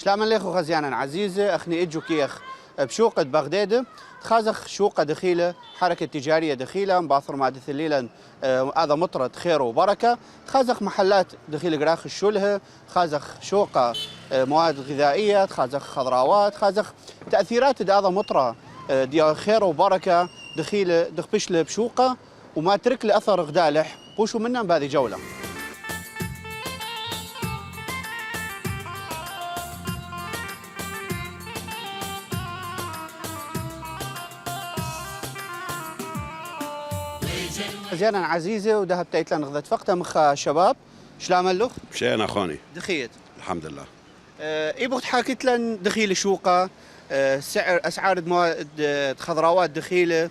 شلام ليخو خزيانا عزيزة أخني إجو كيخ بشوقة بغداد خازخ شوقة دخيلة حركة تجارية دخيلة مباثر مع دثليلا هذا مطرد خير وبركة خازخ محلات دخيل قراخ الشلها خازخ شوقة مواد غذائية خازخ خضراوات خازخ تأثيرات هذا مطرة دي خير وبركة دخيلة دخبشلة بشوقة وما ترك لي أثر غدالح بوشو منا بهذه جولة. زينا عزيزة وذهب تيتلان غذت فقطة مخ شباب شلام له؟ مشينا خوني دخيت الحمد لله. اي بغت حكيت لن دخيل شوقة سعر اسعار مواد خضروات دخيلة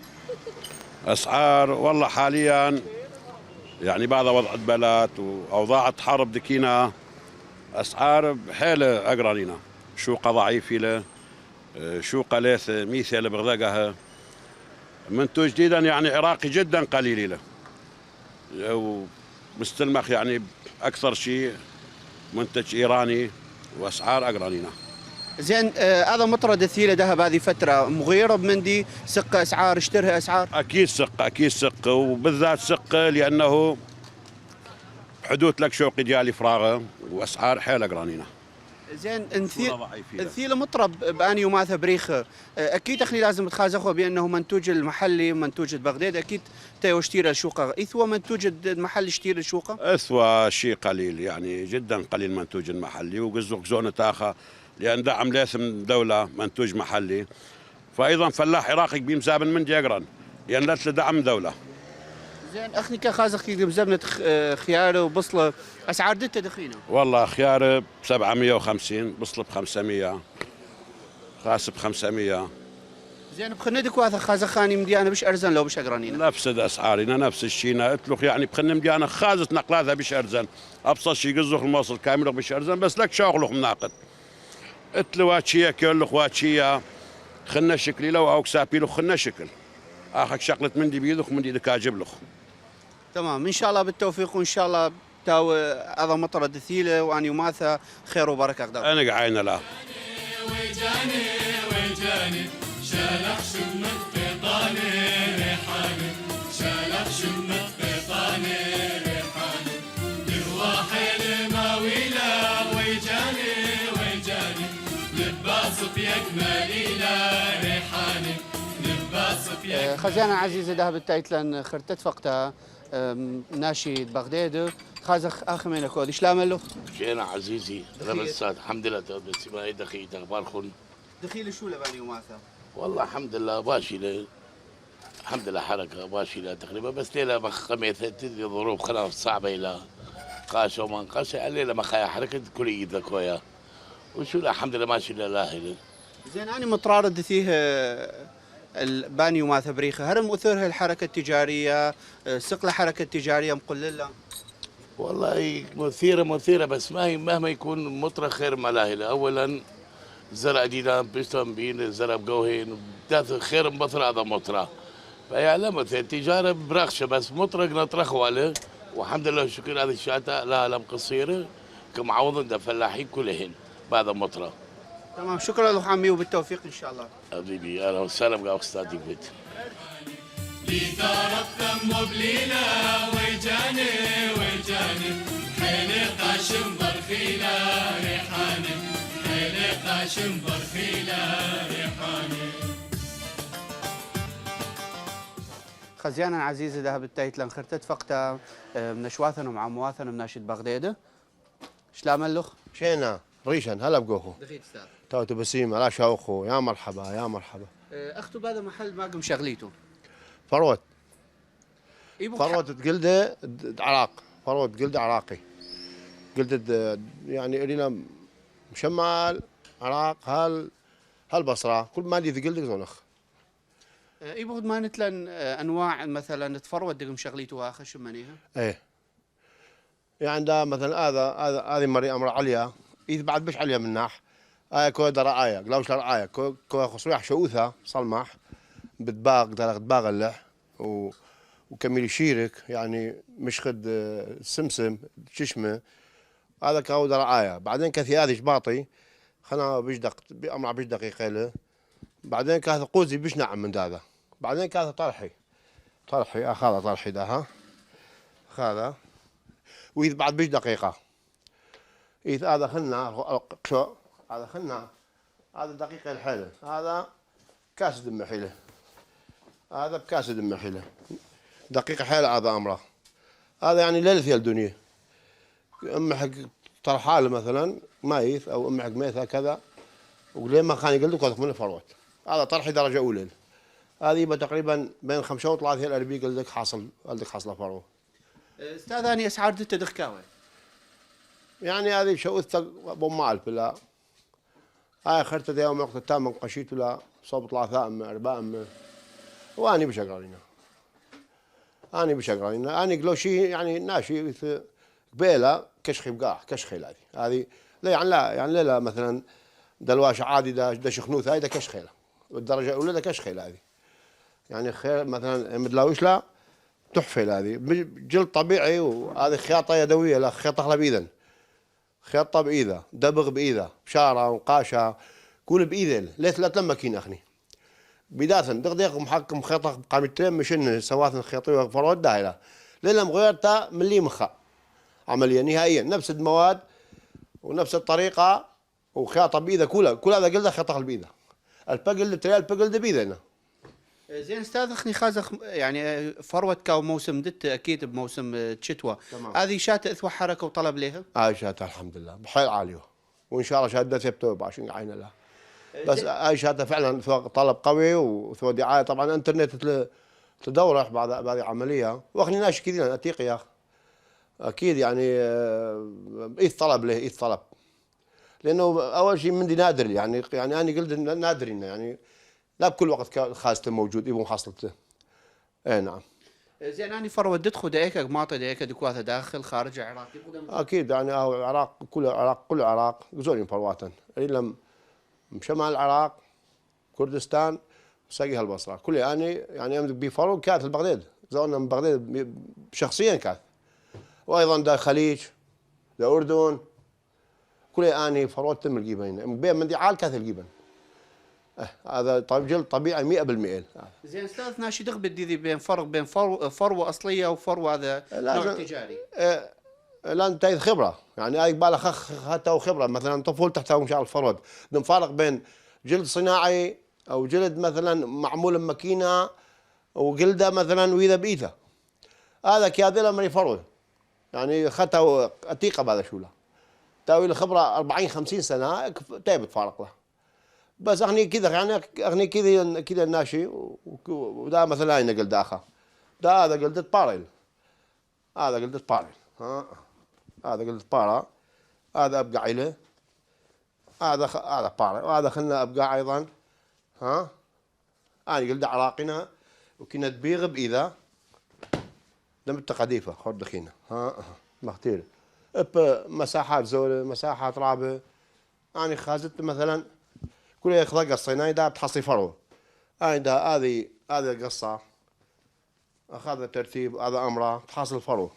اسعار والله حاليا يعني بعد وضع البلد واوضاع حرب دكينا اسعار حيله اقرانينا شوقة ضعيفة له شوقة ليث ميثل بغذاقها منتوج جديدا يعني عراقي جدا قليل له ومستلمخ يعني اكثر شيء منتج ايراني واسعار اقرانينا. زين هذا مطرد ثيله ذهب هذه فتره مغيره بمندي سق اسعار اشترها اسعار اكيد سق وبالذات سق لانه حدوث لك شوقي ديالي فراغه واسعار حيل اقرانينا. زين انثيله مطرب باني وماثا بريخه اكيد اخني لازم تخازخوا بانه منتوج المحلي منتوج بغداد اكيد تيو اشتير الشوقه اثوى منتوج المحلي اشتير الشوقه اثوى شيء قليل يعني جدا قليل منتوج المحلي وقزوق زونه تاخا لان دعم لازم دوله منتوج محلي فايضا فلاح عراقي بيمزابن من جيقرن لان لا دعم دوله. زين اخني كخازخ بزبنه خياره وبصله اسعار دته دخينه والله خياره ب 750 بصله ب 500 خاص ب 500. زين بخندك واثا خازخاني مديانه بش ارزن لو بش اقرانينا نفس اسعارنا نفس الشيء اتلخ يعني بخن مديانه خازت نقلاتها بش ارزن ابسط شيء قزخ الموصل كامل بش ارزن بس لك شاغلخ مناقد اتلوات شيء كل اخوات شيء خنا شكلي لو او كسابي له خنا شكل اخك شغله من دي بيدخ من دي كاجب لخ. تمام ان شاء الله بالتوفيق وان شاء الله تاو هذا مطرد ثيله واني وماثا خير وبركه قدام. انا قاعينا لا ويجاني شالح شمت قيطاني ريحاني شالح شمت قيطاني ريحاني لرواحي الماويلة ويجاني لباس بيك مليلة ريحاني لباس بيك خزانة عزيزة ذهب التايتلان خرتت فقتها ناشي بغداد خازخ اخ من كودي شلام له؟ شينا عزيزي رمسات الحمد لله تقدر سماي دخيت اخباركم دخيل شو لباني وماثا؟ والله الحمد لله باشي الحمد لله حركه باشي تقريبا بس ليله خميثه ظروف خلاص صعبه الى قاشه وما قاشه الليله ما خايا حركه كل ايدك ويا وشو الحمد لله ماشي لله. زين انا مترارد فيه الباني وماثا بريخه هل مؤثرها الحركه التجاريه سقله حركه تجاريه مقلله؟ والله مثيره بس ما هي مهما يكون مطرة خير ملاهله اولا زرع ديدان بيستون بين زرع بقوهين بدات خير مبثر هذا مطرة فيعلمت التجاره برخشه بس مطرق نطرخ عليه والحمد لله شكر هذه الشاتا لا لم قصيره كمعوض ده فلاحين كلهن بعد مطرة. تمام شكرا له عمي وبالتوفيق ان شاء الله. حبيبي اهلا وسهلا بك استاذي بيت. لدار الثم بليلة ويجاني حيلي قاشم برخيلة ريحاني حيلي قاشم برخيلة ريحاني. خزيانا عزيزة ذهب التايتلان خرتت فقتها من شواثنا مع مواثنا مناشد بغداد شلام اللخ؟ شينا ريشن هلا بقوخو دخيت استاذ تو تبسيم على شوخو يا مرحبا يا مرحبا. اختو بهذا محل ما قم شغليته فروت جلده عراق فروت جلده عراقي جلده يعني الينا مشمال عراق هالبصره كل ما دي جلده زونخ. يبغض ما نتلن انواع مثلا تفروت دقم شغليته خش منيها ايه يعني ده مثلا هذه مريم عليا اذا بعد بش عليا من ناح كو رعايه قلاوش رعايه كو خصويح شوثه صلمح بتباغ درغ تباغ اللح وكمل يشيرك يعني مشخد سمسم ششمه هذا كاو رعايه بعدين كثي هذه شباطي خنا بيجدق بأمر بيج دقيقة له. بعدين كاث قوزي بيش نعم من هذا. بعدين كاث طرحي أخذ طرحي ده ها هذا وإذا بعد بيش دقيقة إذا هذا خلنا شو هذا خلنا هذا دقيقة الحيلة هذا كاس دم حيلة هذا بكاس دم حيلة دقيقة حيلة هذا أمره هذا يعني ليلة في الدنيا أم حق طرحال مثلا مايث أو أم حق ميثة كذا ولين ما خاني قلت لك من الفروت هذا طرحي درجة أولى هذه يبقى تقريبا بين 35 إلى 40 قلت لك حاصل فروت. استاذ اني اسعار دته دخكاوي يعني هذه شوثة أبو مال بلا هاي خرطة يوم وقت التام من قشيت ولا صوب 3 أم 4 أم وأني بشقرينا أنا قلو شيء يعني ناشي قبيلة كشخي بقاح كشخي هذه لا مثلا دلواش عادي دا شخنوث هاي دا كشخيلة والدرجة الأولى دا كشخيلة هذه يعني خير مثلا مدلاوش لا تحفة هذه جلد طبيعي وهذه خياطة يدوية لا خياطة بإيدن خياطة بإيده دبغ بإيده بشارة وقاشة كل بإيده ليش لا تلمكين أخني بداية دقيق محكم خيطة قامتين مشن سواثن خياطية فرود داهلة لأن مغيرتها من لي مخا عمليا نهائيا نفس المواد ونفس الطريقة وخياطة بإيده كل هذا قلده خياطة بإيده البقل تريال البقل ده بإيدنا. زين استاذ اخني خازخ يعني فروت كاو موسم دت اكيد بموسم الشتوى هذه شات اثوى حركه وطلب لها؟ هاي شاتها الحمد لله بحيل عاليه وان شاء الله شهادة ثبته بعشان عين لها بس هاي شاتها فعلا طلب قوي وثوى دعايه طبعا الانترنت تدورح بعد عمليه واخني ناش كذا اتيق يا اخ اكيد يعني ايث طلب له ايث طلب لانه اول شيء من دي نادر يعني انا قلت نادرين يعني لا بكل وقت خازته موجود يبغون حصلته. اي نعم. زين اني فروت دتخو دايك قماطه دايك دكواثه داخل خارج العراق اكيد يعني العراق كل العراق زولين فرواتن الا شمال العراق كردستان ساقي هالبصره كل يعني امد بفرو كانت البغداد زولنا من بغداد شخصيا كانت وايضا دا الخليج دا اردن كل اني فروت تم الجيبين بين من دي عال كانت الجيبن هذا جلد طبيعي 100%. زين استاذ ناشي دغ بدي بين فرق بين فروه اصليه وفروه هذا نوع تجاري. لان تاخذ خبره يعني هاي بالها حتى خبره مثلا طفول تحت مشاع الفرد نفرق بين جلد صناعي او جلد مثلا معمول بماكينه وجلده مثلا واذا بايده هذا كيادله من فرد يعني اخذتها عتيقه بهذا شو له تاوي له خبره 40 50 سنه تابت فارق له بس اغني كذا يعني اغني كذا ناشي ودا مثلا هاي نقل داخل دا هذا قلدة باريل هذا قلدة باريل ها هذا قلدة بارا هذا ابقى عيله هذا باريل وهذا خلنا ابقى ايضا ها انا قلدة عراقنا وكنا تبيغ باذا لم التقديفه خد دخينا ها مختير مساحات زوله مساحات رابه انا خازت مثلا كل ياخذ قصه هنا دا بتحصي فرو هذه القصه اخذ ترتيب هذا امره تحصل فرو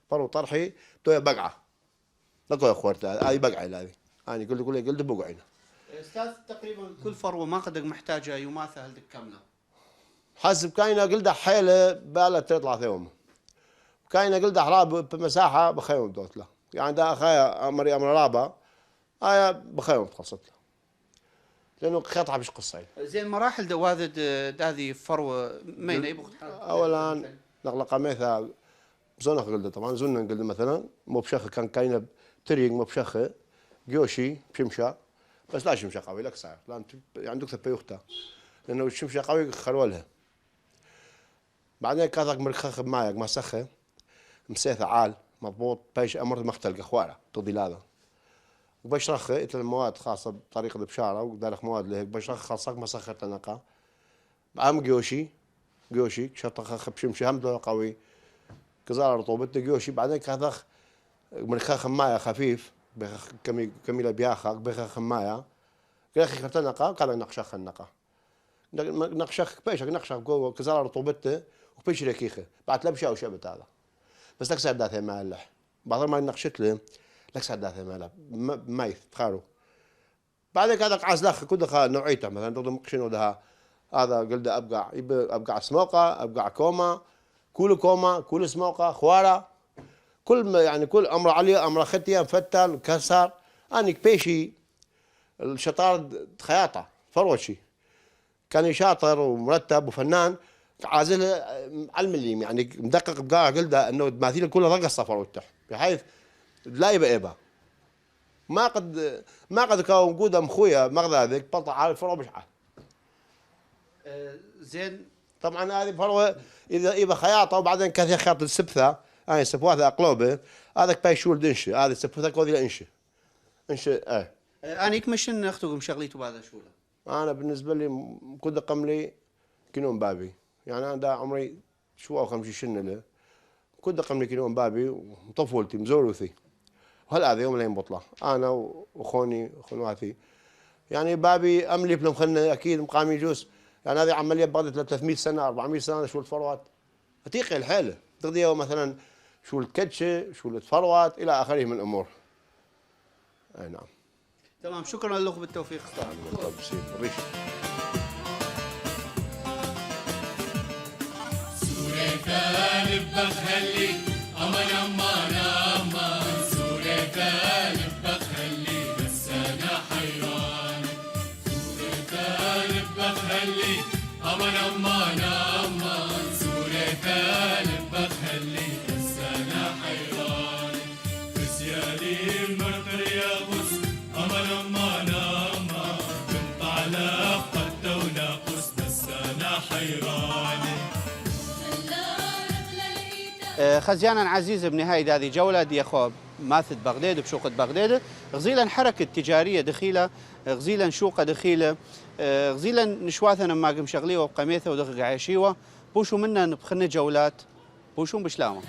طرحي تو بقعه لقوا يا اخوات هذه بقعه هذه انا قلت بقعينا. استاذ تقريبا كل فروه ما قد محتاجه يماثل هلدك كامله حسب كاينه قلده حيله بالها 3 يوم كاينه قلده حراب بمساحه بخيم دوت له يعني دا اخايا امر رابه هاي بخيم تخلصت له لانه قطعه مش قصه. زين مراحل دوادد هذه فروه مين يبغى اولا نغلق مثال زونه قلده طبعا زونه قلده مثلا مو بشخه كان كاينه تريق مو بشخه جوشي بشمشه بس لا شمشه قوي لك صعب لان عندك ثبيوخته لانه الشمشه قوي خلولها بعدين كاثك مرخخ معك مسخه مسيثه عال مضبوط بايش امر مختلقه خواره تضي هذا وبشرخ إتل المواد خاصة بطريقة البشارة ودارخ مواد لهيك بشرخ خاصة مسخر تنقى عم جوشي شطخ بشمشي هم قوي كزار رطوبته جوشي بعدين كاثخ مرخخ مايا خفيف بخ كميلة بياخك بخخ مايا كاخي خرتنقى قال نقشخ النقى نقشخ بيشك نقشخ جوا كزار رطوبته وبيش ركيخه بعد لبشة وشبت هذا بس لك سعدات مالح بعض ما نقشت له لك سعدات مالح مايث تخارو بعدك هذا عازلخ كده نوعيته مثلا تقدر شنو ده هذا قلده ابقع سموقه ابقع كوما كل سموقه خواره كل ما يعني كل امر عليه امر ختيه فتل كسر اني بيشي الشطار خياطه فروشي كان شاطر ومرتب وفنان عازل على المليم يعني مدقق بقاع قلده انه تماثيل كلها رقص فروته بحيث لا يبقى إبا ما قد كون قدام خويا مغذى ذيك بطع على الفرو بشحال زين. طبعا هذه فروه اذا خياطه وبعدين كثير خياط السبثه هاي سبوثه اقلوبه هذاك بايشول دنشه هذه سبثه كوذي انشه انيك مشن اختكم شغليتوا بعد شوله. انا بالنسبه لي كنت قملي كينون بابي يعني انا دا عمري شو او 50 سنه له كنت قملي كينون بابي وطفولتي مزوروثي وهلا هذا يوم لا بطلة انا واخوني اخواتي يعني بابي املي بلهم خلنا اكيد مقامي جوز يعني هذه عمليه بغدت 300 سنه 400 سنه شو الفروات هتيقي الحاله تقضيها مثلا شو الكتشه شو الفروات الى اخره من الامور. اي نعم. تمام شكرا لكم بالتوفيق. طيب بسيط ريش. سورة بخلي أمان أمان أمان سورة بخلي بس أنا حيران سورة بخلي أمان أمان أمان سورة بخلي بس أنا حيران بسيالي مرتر يا غس أمان أمان أمان كنت على قد وناقص بس أنا حيران. خزيانا عزيز بنهاية هذه جولة دي أخو ماثد بغداد بشوقة بغداد غزيلا حركة تجارية دخيلة غزيلا شوقة دخيلة غزيلا نشواثنا ما قم شغلية وبقميثة ودقق عيشيوة بوشو منا بخن جولات بوشو بشلامة.